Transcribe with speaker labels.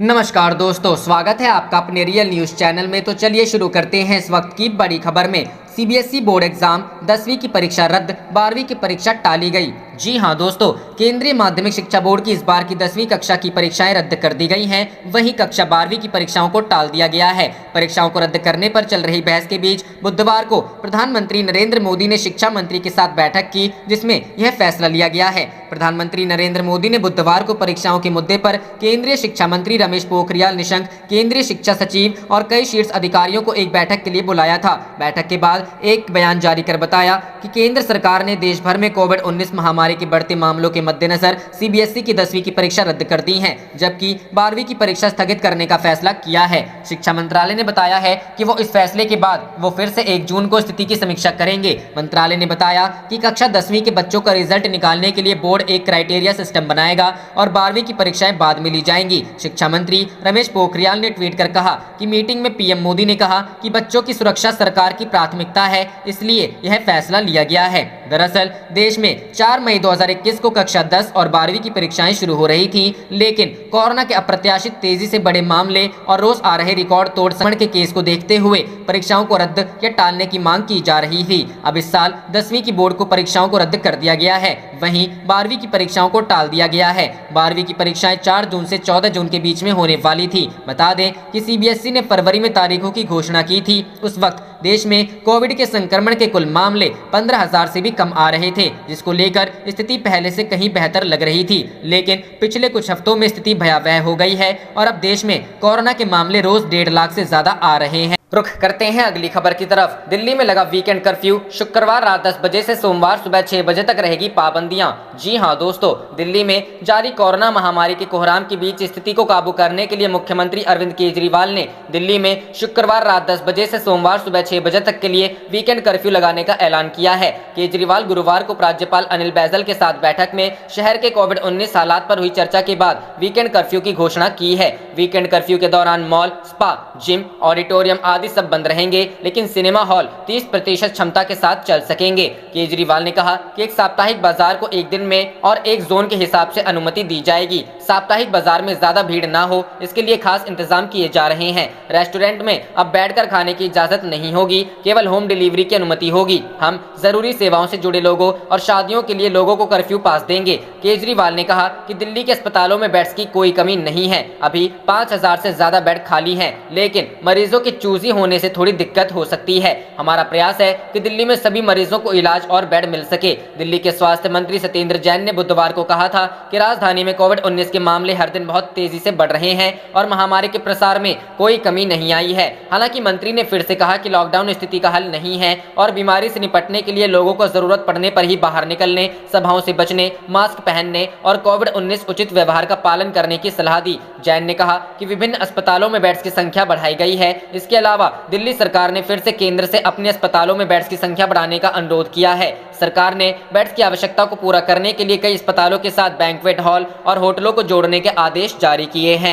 Speaker 1: नमस्कार दोस्तों, स्वागत है आपका अपने रियल न्यूज चैनल में। तो चलिए शुरू करते हैं इस वक्त की बड़ी खबर में। सीबीएसई बोर्ड एग्जाम 10वीं की परीक्षा रद्द, 12वीं की परीक्षा टाली गई। जी हां दोस्तों, केंद्रीय माध्यमिक शिक्षा बोर्ड की इस बार की 10वीं कक्षा की परीक्षाएं रद्द कर दी गई हैं। वहीं कक्षा 12वीं की परीक्षाओं को टाल दिया गया है। परीक्षाओं को रद्द करने पर चल रही बहस के बीच बुधवार को प्रधानमंत्री नरेंद्र मोदी ने शिक्षा मंत्री के साथ बैठक की, जिसमें यह फैसला लिया गया है। प्रधानमंत्री नरेंद्र मोदी ने बुधवार को परीक्षाओं के मुद्दे पर केंद्रीय शिक्षा मंत्री रमेश पोखरियाल निशंक, केंद्रीय शिक्षा सचिव और कई शीर्ष अधिकारियों को एक बैठक के लिए बुलाया था। बैठक के बाद एक बयान जारी कर बताया कि केंद्र सरकार ने देश भर में कोविड-19 महामारी के बढ़ते मामलों के मद्देनजर सीबीएसई की 10वीं की परीक्षा रद्द कर दी है, जबकि 12वीं की परीक्षा स्थगित करने का फैसला किया है। शिक्षा मंत्रालय ने बताया है कि वो इस फैसले के बाद वो फिर से 1 जून को स्थिति की समीक्षा करेंगे। मंत्रालय ने बताया कि कक्षा 10वीं के बच्चों का रिजल्ट निकालने के लिए बोर्ड एक क्राइटेरिया सिस्टम बनाएगा और 12वीं की परीक्षाएं बाद में ली जाएंगी। शिक्षा मंत्री रमेश पोखरियाल ने ट्वीट कर कहा कि मीटिंग में पीएम मोदी ने कहा कि बच्चों की सुरक्षा सरकार की प्राथमिकता है, इसलिए यह फैसला लिया गया है। दरअसल देश में 4 मई 2021 को कक्षा 10 और 12वीं की परीक्षाएं शुरू हो रही थी, लेकिन कोरोना के अप्रत्याशित तेजी से बड़े मामले और रोज आ रहे रिकॉर्ड तोड़ संक्रमण के केस को देखते हुए परीक्षाओं को रद्द या टालने की मांग की जा रही थी। अब इस साल 10वीं की बोर्ड को परीक्षाओं को रद्द कर दिया गया है। वहीं 12वीं की परीक्षाओं को टाल दिया गया है। 12वीं की परीक्षाएं 4 जून से 14 जून के बीच में होने वाली थी। बता दें कि सीबीएसई ने फरवरी में तारीखों की घोषणा की थी। उस वक्त देश में कोविड के संक्रमण के कुल मामले 15,000 से भी कम आ रहे थे, जिसको लेकर स्थिति पहले से कहीं बेहतर लग रही थी। लेकिन पिछले कुछ हफ्तों में स्थिति भयावह हो गई है और अब देश में कोरोना के मामले रोज 1.5 लाख से ज्यादा आ रहे हैं। रुख करते हैं अगली खबर की तरफ। दिल्ली में लगा वीकेंड कर्फ्यू, शुक्रवार रात 10 बजे से सोमवार सुबह 6 बजे तक रहेगी पाबंदियां। जी हां दोस्तों, दिल्ली में जारी कोरोना महामारी के कोहराम के बीच स्थिति को काबू करने के लिए मुख्यमंत्री अरविंद केजरीवाल ने दिल्ली में शुक्रवार रात 10 बजे से सोमवार सुबह 6 बजे तक के लिए वीकेंड कर्फ्यू लगाने का ऐलान किया है। केजरीवाल गुरुवार को राज्यपाल अनिल बैजल के साथ बैठक में शहर के कोविड-19 हालात पर हुई चर्चा के बाद वीकेंड कर्फ्यू की घोषणा की है। वीकेंड कर्फ्यू के दौरान मॉल, स्पा, जिम, ऑडिटोरियम आदि सब बंद रहेंगे, लेकिन सिनेमा हॉल 30% क्षमता के साथ चल सकेंगे। केजरीवाल ने कहा कि एक साप्ताहिक बाजार को एक दिन में और एक जोन के हिसाब से अनुमति दी जाएगी। साप्ताहिक बाजार में ज्यादा भीड़ ना हो, इसके लिए खास इंतजाम किए जा रहे हैं। रेस्टोरेंट में अब बैठकर खाने की इजाजत नहीं होगी, केवल होम डिलीवरी की अनुमति होगी। हम जरूरी सेवाओं से जुड़े लोगों और शादियों के लिए लोगों को कर्फ्यू पास देंगे। केजरीवाल ने कहा कि दिल्ली के अस्पतालों में बेड्स की कोई कमी नहीं है। अभी 5,000 से ज्यादा बेड खाली हैं, लेकिन मरीजों की चूजी होने से थोड़ी दिक्कत हो सकती है। हमारा प्रयास है कि दिल्ली में सभी मरीजों को इलाज और बेड मिल सके। दिल्ली के स्वास्थ्य मंत्री सत्येंद्र जैन ने बुधवार को कहा था कि राजधानी में कोविड-19 के मामले हर दिन बहुत तेजी से बढ़ रहे हैं और महामारी के प्रसार में कोई कमी नहीं आई है। हालांकि मंत्री ने फिर से कहा कि लॉकडाउन स्थिति का हल नहीं है और बीमारी से निपटने के लिए लोगों को जरूरत पड़ने पर ही बाहर निकलने, सभाओं से बचने, मास्क पहनने और कोविड-19 उचित व्यवहार का पालन करने की सलाह दी। जैन ने कहा कि विभिन्न अस्पतालों में बेड्स की संख्या बढ़ाई गई है। इसके अलावा दिल्ली सरकार ने फिर से केंद्र से अपने अस्पतालों में बेड्स की संख्या बढ़ाने का अनुरोध किया है। सरकार ने बेड्स की आवश्यकता को पूरा करने के लिए कई अस्पतालों के साथ बैंक्वेट हॉल और होटलों को जोड़ने के आदेश जारी किए हैं।